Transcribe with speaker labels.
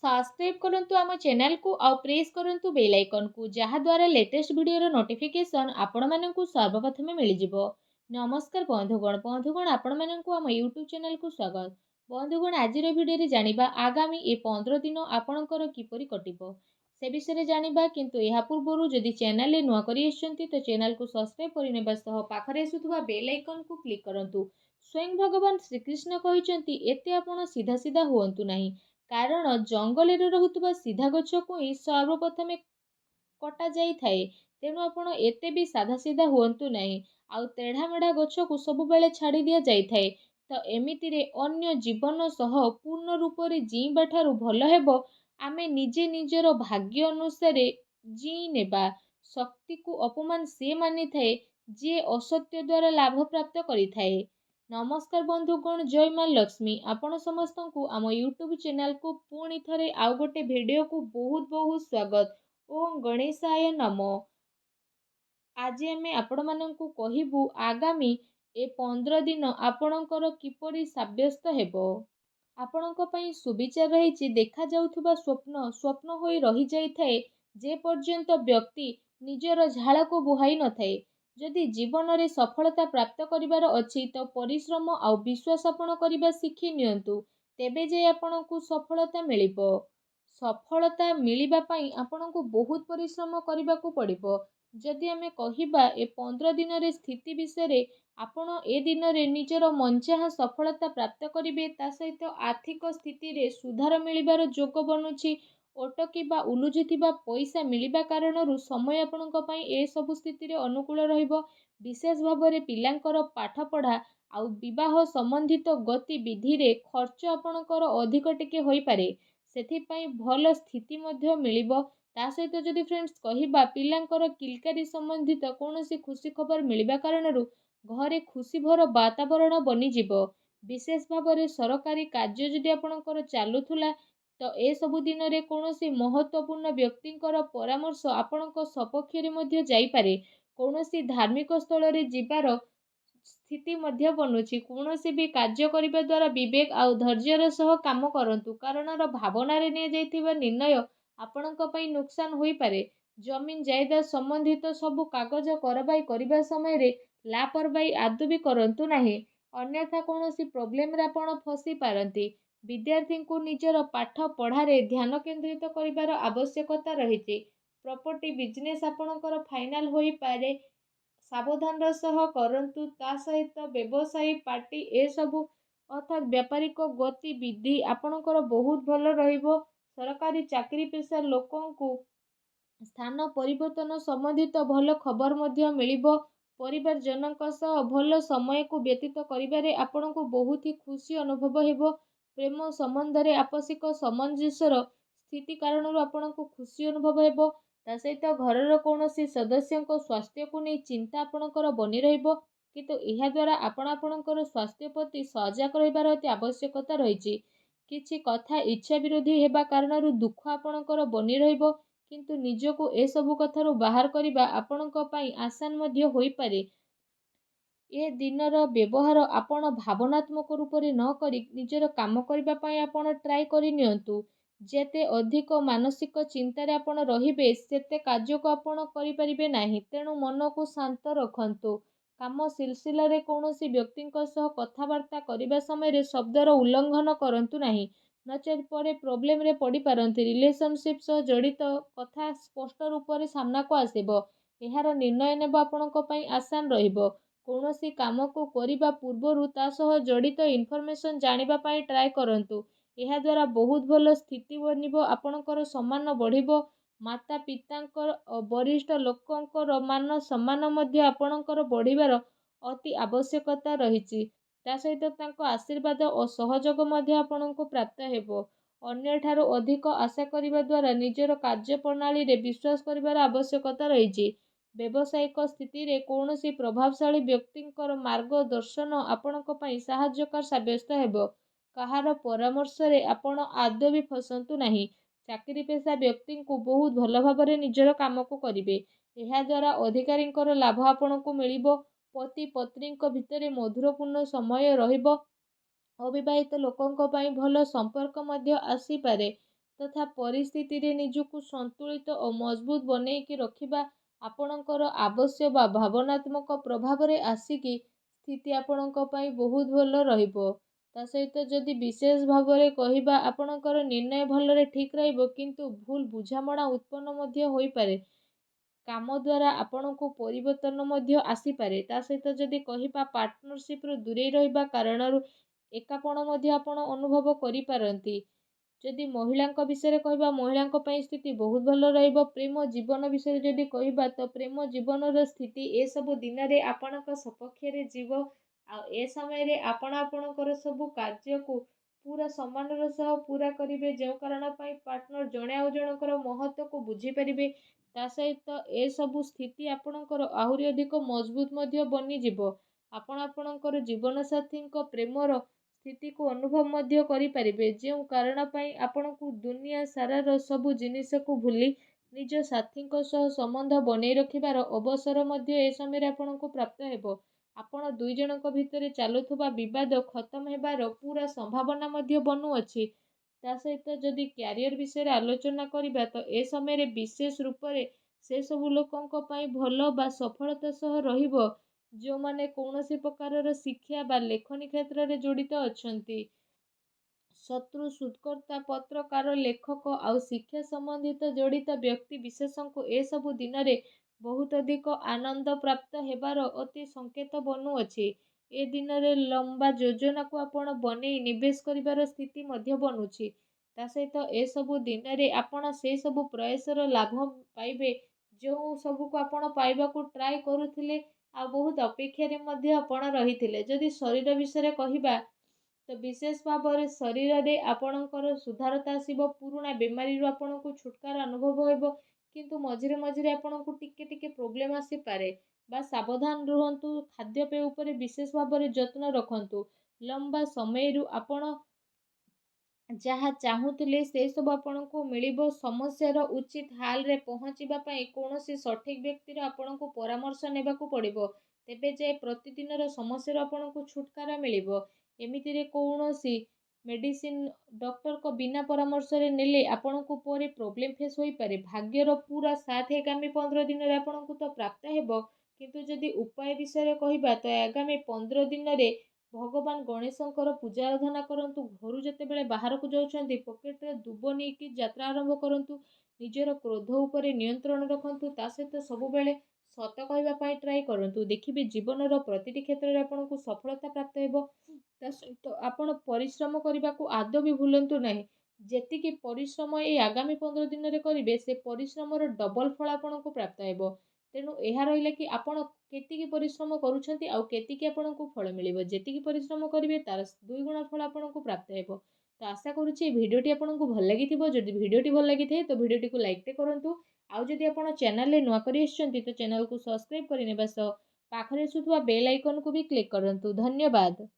Speaker 1: Subscribe करंतु आम channel को आउ प्रेस करंतु बेल आइकन को जहा द्वारा लेटेस्ट वीडियो नोटिफिकेशन आपण मानकु सर्वप्रथमे मिल जिवो। नमस्कार बंधुगण आपण मानकु आम यूट्यूब चैनल को स्वागत। बंधुगण आज वीडियो रे जानिबा आगामी ए 15 दिन आपणकर किपरि कटिबो से विषय जानिबा, किंतु एहा पूर्वरु जदि चैनल रे नुआ करि आछंती तो चैनल को सब्सक्राइब करिनेबा सह पाखरे आसुथुबा बेल आइकन को क्लिक करंतु। स्वयं भगवान श्रीकृष्ण कहिसंती एते आपण सीधा सीधा हुअंतु नाही, कारण जंगल रे रहुतुबा सीधा गछ को ही सर्वप्रथमे कटा जाई थाए। तेणु आपण एते भी साधा सीधा हुअंतु नाही, आउ तेढ़ा मेढ़ा गछ को सब बेले छाड़ी दिया जाई थाए। तो एमिति रे अन्य जीवन सह पूर्ण रूप रे जीवा ठारू भल हेबो आमे निजे निजर भाग्य अनुसार जी नेबा। शक्ति को अपमान से मानि थाए जे असत्य द्वारा लाभ प्राप्त करि थाए। नमस्कार बंधुगण, जय माँ लक्ष्मी। आपण समस्त को आम यूट्यूब चैनल को पुणी थरे आउ गोटे वीडियो को बहुत बहुत स्वागत। ओम गणेशाय नमो। आज आमे आपण माननकु कहिबु आगामी ए 15 दिन आपणकर किपरि साब्यस्त हेबो। आपणक पई सुविचार रहिछि। देखा जाउथुबा स्वप्न स्वप्न होई रहि जाई थाए जे पर्यंत व्यक्ति निजर झाड़ को बुहाई न थाए। जदि जीवन रे सफलता प्राप्त करिवार अछि तो परिश्रम आउ विश्वास आपण करिबा शिखि नियंतु, तेबे जे आपणकु सफलता मिलिबो। सफलता मिलिबा पई आपणकु बहुत परिश्रम करिबाकु पड़िबो। जदि आमे कहिबा ए 15 दिन रे स्थिति विषय आपण ए दिन रे निजर मनचाहा सफलता प्राप्त करिवे, ता सहित आर्थिक स्थिति रे सुधार मिलिबार जोग बनुछि। अटकी बा उलुझिथिबा पैसा मिलिबा कारणरू समय आपणक पई ए सब स्थिति रे अनुकूल रहिबो। विशेष भाବରେ पिलांकर पाठ पढ़ा आउ विवाह संबंधित गतिविधि रे खर्च आपणकर अधिक टिके होई पारे, सेथिपई भल स्थिति मध्य मिलिबो। ता सहित जदि फ्रेंड्स कहिबा पिलांकर किलकारी संबंधित कौनसी खुशी खबर मिलिबा कारणरू घरे खुशी भर वातावरण बनी जिवो। विशेष भाବରେ सरकारी कार्य जदि आपणकर चालुथुला तो ए सबु दिन रे कौनसी महत्वपूर्ण व्यक्तिंकर परामर्श आपणक सपक्ष रे मध्य जाई पारे। कौनसी धार्मिक स्थल रे जिबार स्थिति मध्य बनुछि। कौनसी भी कार्य करिबा द्वारा विवेक आउ धैर्यर सह काम करंतु, कारण भावना रे ने जाइथिबा निर्णय आपणक पई नुकसान होई पारे। जमीन जायदाद संबंधित सबु कागज करबाई करिबा समय रे लापरवाही आदु भी करंतु नाही, अन्यथा कौनसी प्रॉब्लम रे आपण फसी पारंती। विद्यार्थी को निजर पाठ पढ़ारे ध्यान केंद्रित करिबार आवश्यकता रहिछि। प्रॉपर्टी बिजनेस आपणकर फाइनल होई पारे, सावधान सह करंतु। ता सहित व्यवसायी पार्टी ए सबु अर्थात व्यापारिक गतिविधि आपणकर बहुत भल रहिबो। सरकारी चाकरी पेशा लोकंकु स्थान परिवर्तन संबंधित भल खबर मध्य मिलिबो। परिवार जनक सह भल समय को व्यतीत करिबारे आपणको बहुत ही खुशी अनुभव हेबो। प्रेम संबंध रे आपसिक सामंजस्यर स्थिति कारणरू आपणको खुशी अनुभव हेबो। ता सहित घरर कौनसी सदस्यको स्वास्थ्य को नहीं चिंता आपणकर बनी रहिबो, किंतु एहा द्वारा आपणकर स्वास्थ्य प्रति सजग रहिबार अति आवश्यकता रहिछि। किछि कथा इच्छा विरोधी हेबा कारणरू दुख आपणकर बनी रहिबो, किंतु निजको ए सबु कथारू बाहर करिबा आपणक पई आसान मध्य होई पारे। ए दिनर व्यवहार आपण भावनात्मक रूप रे न करी निजर काम करिबा पई आपण ट्राई करि नियंतु। जेते अधिक मानसिक चिंतारे आपण रहिबे सेते कार्य को आपण करि परिबे नाही। तेणु मन को शांत रखंतु। काम सिलसिला रे कौनसी व्यक्तिंक सह कथावार्ता करिबा समय रे शब्दर उल्लंघन करंतु नाही, नचेत परे प्रॉब्लम रे पड़ी पारंती। रिलेशनशिप सह जड़ित कथा स्पष्ट रूप रे सामना को आसीबो। एहार निर्णय नेबा आपणक पई आसान रहिबो। कौनसी काम को करिबा पूर्वरु ता सह जड़ित इनफॉरमेशन जानिबा पई ट्राई करंतु। एहा द्वारा बहुत भल स्थिति बनिबो। आपणकर सम्मान बढ़िबो। माता पितांकर वरिष्ठ लोकंकर मान सम्मान मध्य आपणकर बढ़िबार अति आवश्यकता रहिछि। ता सहित तांको आशीर्वाद और सहयोग मध्य आपणको प्राप्त हेबो। अन्य ठारो अधिक आशा करिबा द्वारा निजर कार्य प्रणाली रे विश्वास करिबार आवश्यकता रहिछि। व्यावसायिक स्थिति रे कौनसी प्रभावशाली व्यक्तिंकर मार्गदर्शन आपणको पई सहायकर साब्यस्त हेबो। कहार परामर्श रे आपण आदौ भी फसंतु नाही। चाकरी पेशा व्यक्ति को बहुत भल भाବରେ निजर काम को करिवे। एहा द्वारा अधिकारींकर लाभ आपणको मिलिबो। पति पत्नींक भितरे मधुरपूर्ण समय रहिबो। अविवाहित लोकंक पई भल संपर्क मध्य आसी पारे। ତଥା ପରିସ୍ଥିତିରେ ନିଜକୁ ସନ୍ତୁଳିତ ଓ ମଜବୁତ ବନେଇକି ରଖିବା ଆପଣଙ୍କର ଆବଶ୍ୟକ ବା ଭାବନାତ୍ମକ ପ୍ରଭାବରେ ଆସିକି ସ୍ଥିତି ଆପଣଙ୍କ ପାଇଁ ବହୁତ ଭଲ ରହିବ। ତା ସହିତ ଯଦି ବିଶେଷ ଭାବରେ କହିବା ଆପଣଙ୍କର ନିର୍ଣ୍ଣୟ ଭଲରେ ଠିକ୍ ରହିବ, କିନ୍ତୁ ଭୁଲ ବୁଝାମଣା ଉତ୍ପନ୍ନ ମଧ୍ୟ ହୋଇପାରେ। କାମ ଦ୍ୱାରା ଆପଣଙ୍କୁ ପରିବର୍ତ୍ତନ ମଧ୍ୟ ଆସିପାରେ। ତା ସହିତ ଯଦି କହିବା ପାର୍ଟନରସିପ୍ରୁ ଦୂରେଇ ରହିବା କାରଣରୁ ଏକାପଣ ମଧ୍ୟ ଆପଣ ଅନୁଭବ କରିପାରନ୍ତି। ଯଦି ମହିଳାଙ୍କ ବିଷୟରେ କହିବା, ମହିଳାଙ୍କ ପାଇଁ ସ୍ଥିତି ବହୁତ ଭଲ ରହିବ। ପ୍ରେମ ଜୀବନ ବିଷୟରେ ଯଦି କହିବା, ତ ପ୍ରେମ ଜୀବନର ସ୍ଥିତି ଏସବୁ ଦିନରେ ଆପଣଙ୍କ ସପକ୍ଷରେ ଯିବ। ଆଉ ଏ ସମୟରେ ଆପଣ ଆପଣଙ୍କର ସବୁ କାର୍ଯ୍ୟକୁ ପୁରା ସମ୍ମାନର ସହ ପୁରା କରିବେ, ଯେଉଁ କାରଣ ପାଇଁ ପାର୍ଟନର ଜଣେ ଆଉ ଜଣଙ୍କର ମହତ୍ତ୍ୱକୁ ବୁଝିପାରିବେ। ତା ସହିତ ଏସବୁ ସ୍ଥିତି ଆପଣଙ୍କର ଆହୁରି ଅଧିକ ମଜବୁତ ମଧ୍ୟ ବନିଯିବ। ଆପଣ ଆପଣଙ୍କର ଜୀବନସାଥୀଙ୍କ ପ୍ରେମର ସ୍ଥିତିକୁ ଅନୁଭବ ମଧ୍ୟ କରିପାରିବେ, ଯେଉଁ କାରଣ ପାଇଁ ଆପଣଙ୍କୁ ଦୁନିଆ ସାରାର ସବୁ ଜିନିଷକୁ ଭୁଲି ନିଜ ସାଥୀଙ୍କ ସହ ସମ୍ବନ୍ଧ ବନେଇ ରଖିବାର ଅବସର ମଧ୍ୟ ଏ ସମୟରେ ଆପଣଙ୍କୁ ପ୍ରାପ୍ତ ହେବ। ଆପଣ ଦୁଇ ଜଣଙ୍କ ଭିତରେ ଚାଲୁଥିବା ବିବାଦ ଖତମ ହେବାର ପୁରା ସମ୍ଭାବନା ମଧ୍ୟ ବନୁଅଛି। ତା ସହିତ ଯଦି କ୍ୟାରିୟର ବିଷୟରେ ଆଲୋଚନା କରିବା, ତ ଏ ସମୟରେ ବିଶେଷ ରୂପରେ ସେ ସବୁ ଲୋକଙ୍କ ପାଇଁ ଭଲ ବା ସଫଳତା ସହ ରହିବ ଯେଉଁମାନେ କୌଣସି ପ୍ରକାରର ଶିକ୍ଷା ବା ଲେଖନୀ କ୍ଷେତ୍ରରେ ଜଡ଼ିତ ଅଛନ୍ତି। ଶତ୍ରୁ, ଶୋଧକର୍ତ୍ତା, ପତ୍ରକାର, ଲେଖକ ଆଉ ଶିକ୍ଷା ସମ୍ବନ୍ଧିତ ଜଡ଼ିତ ବ୍ୟକ୍ତି ବିଶେଷଙ୍କୁ ଏସବୁ ଦିନରେ ବହୁତ ଅଧିକ ଆନନ୍ଦ ପ୍ରାପ୍ତ ହେବାର ଅତି ସଂକେତ ବନୁଅଛି। ଏ ଦିନରେ ଲମ୍ବା ଯୋଜନାକୁ ଆପଣ ବନେଇ ନିବେଶ କରିବାର ସ୍ଥିତି ମଧ୍ୟ ବନୁଛି। ତା ସହିତ ଏସବୁ ଦିନରେ ଆପଣ ସେ ସବୁ ପ୍ରୟାସର ଲାଭ ପାଇବେ ଯେଉଁ ସବୁକୁ ଆପଣ ପାଇବାକୁ ଟ୍ରାଏ କରୁଥିଲେ ଆଉ ବହୁତ ଅପେକ୍ଷାରେ ମଧ୍ୟ ଆପଣ ରହିଥିଲେ। ଯଦି ଶରୀର ବିଷୟରେ କହିବା, ତ ବିଶେଷ ଭାବରେ ଶରୀରରେ ଆପଣଙ୍କର ସୁଧାରତା ଆସିବ। ପୁରୁଣା ବେମାରୀରୁ ଆପଣଙ୍କୁ ଛୁଟକାରା ଅନୁଭବ ହେବ, କିନ୍ତୁ ମଝିରେ ମଝିରେ ଆପଣଙ୍କୁ ଟିକେ ଟିକେ ପ୍ରୋବ୍ଲେମ୍ ଆସିପାରେ। ବା ସାବଧାନ ରୁହନ୍ତୁ। ଖାଦ୍ୟପେୟ ଉପରେ ବିଶେଷ ଭାବରେ ଯତ୍ନ ରଖନ୍ତୁ। ଲମ୍ବା ସମୟରୁ ଆପଣ ଯାହା ଚାହୁଁଥିଲେ ସେ ସବୁ ଆପଣଙ୍କୁ ମିଳିବ। ସମସ୍ୟାର ଉଚିତ ହାଲରେ ପହଞ୍ଚିବା ପାଇଁ କୌଣସି ସଠିକ୍ ବ୍ୟକ୍ତିର ଆପଣଙ୍କୁ ପରାମର୍ଶ ନେବାକୁ ପଡ଼ିବ। ତେବେ ଯାଇ ପ୍ରତିଦିନର ସମସ୍ୟାରୁ ଆପଣଙ୍କୁ ଛୁଟକାରା ମିଳିବ। ଏମିତିରେ କୌଣସି ମେଡ଼ିସିନ ଡକ୍ଟରଙ୍କ ବିନା ପରାମର୍ଶରେ ନେଲେ ଆପଣଙ୍କୁ ପରେ ପ୍ରୋବ୍ଲେମ୍ ଫେସ୍ ହୋଇପାରେ। ଭାଗ୍ୟର ପୁରା ସାଥ ଆଗାମୀ 15 ଦିନରେ ଆପଣଙ୍କୁ ତ ପ୍ରାପ୍ତ ହେବ, କିନ୍ତୁ ଯଦି ଉପାୟ ବିଷୟରେ କହିବା, ତ ଆଗାମୀ 15 ଦିନରେ ଭଗବାନ ଗଣେଶଙ୍କର ପୂଜା ଆରାଧନା କରନ୍ତୁ। ଘରୁ ଯେତେବେଳେ ବାହାରକୁ ଯାଉଛନ୍ତି ପକେଟରେ ଦୁବ ନେଇକି ଯାତ୍ରା ଆରମ୍ଭ କରନ୍ତୁ। ନିଜର କ୍ରୋଧ ଉପରେ ନିୟନ୍ତ୍ରଣ ରଖନ୍ତୁ। ତା ସହିତ ସବୁବେଳେ ସତ କହିବା ପାଇଁ ଟ୍ରାଏ କରନ୍ତୁ। ଦେଖିବେ ଜୀବନର ପ୍ରତିଟି କ୍ଷେତ୍ରରେ ଆପଣଙ୍କୁ ସଫଳତା ପ୍ରାପ୍ତ ହେବ। ତା ସହିତ ଆପଣ ପରିଶ୍ରମ କରିବାକୁ ଆଦୌ ବି ଭୁଲନ୍ତୁ ନାହିଁ। ଯେତିକି ପରିଶ୍ରମ ଏଇ ଆଗାମୀ 15 ଦିନରେ କରିବେ, ସେ ପରିଶ୍ରମର ଡବଲ ଫଳ ଆପଣଙ୍କୁ ପ୍ରାପ୍ତ ହେବ। ତେଣୁ ଏହା ରହିଲା କି ଆପଣ କେତିକି ପରିଶ୍ରମ କରୁଛନ୍ତି ଆଉ କେତିକି ଆପଣଙ୍କୁ ଫଳ ମିଳିବ। ଯେତିକି ପରିଶ୍ରମ କରିବେ ତାର 2 ଗୁଣ ଫଳ ଆପଣଙ୍କୁ ପ୍ରାପ୍ତ ହେବ। ତ ଆଶା କରୁଛି এই ଭିଡ଼ିଓଟି ଆପଣଙ୍କୁ ଭଲ ଲାଗିଥିବ। ଯଦି ଭିଡ଼ିଓଟି ଭଲ ଲାଗିଥାଏ ତ ଭିଡ଼ିଓଟିକୁ ଲାଇକ୍ଟେ କରନ୍ତୁ। ଆଉ ଯଦି ଆପଣ ଚ୍ୟାନେଲରେ ନୂଆ କରି ଆସିଛନ୍ତି ତ ଚ୍ୟାନେଲକୁ ସବସ୍କ୍ରାଇବ୍ କରିନେବା ସହ ପାଖରେ ଆସୁଥିବା ବେଲ୍ ଆଇକନକୁ ବି କ୍ଲିକ୍ କରନ୍ତୁ। ଧନ୍ୟବାଦ।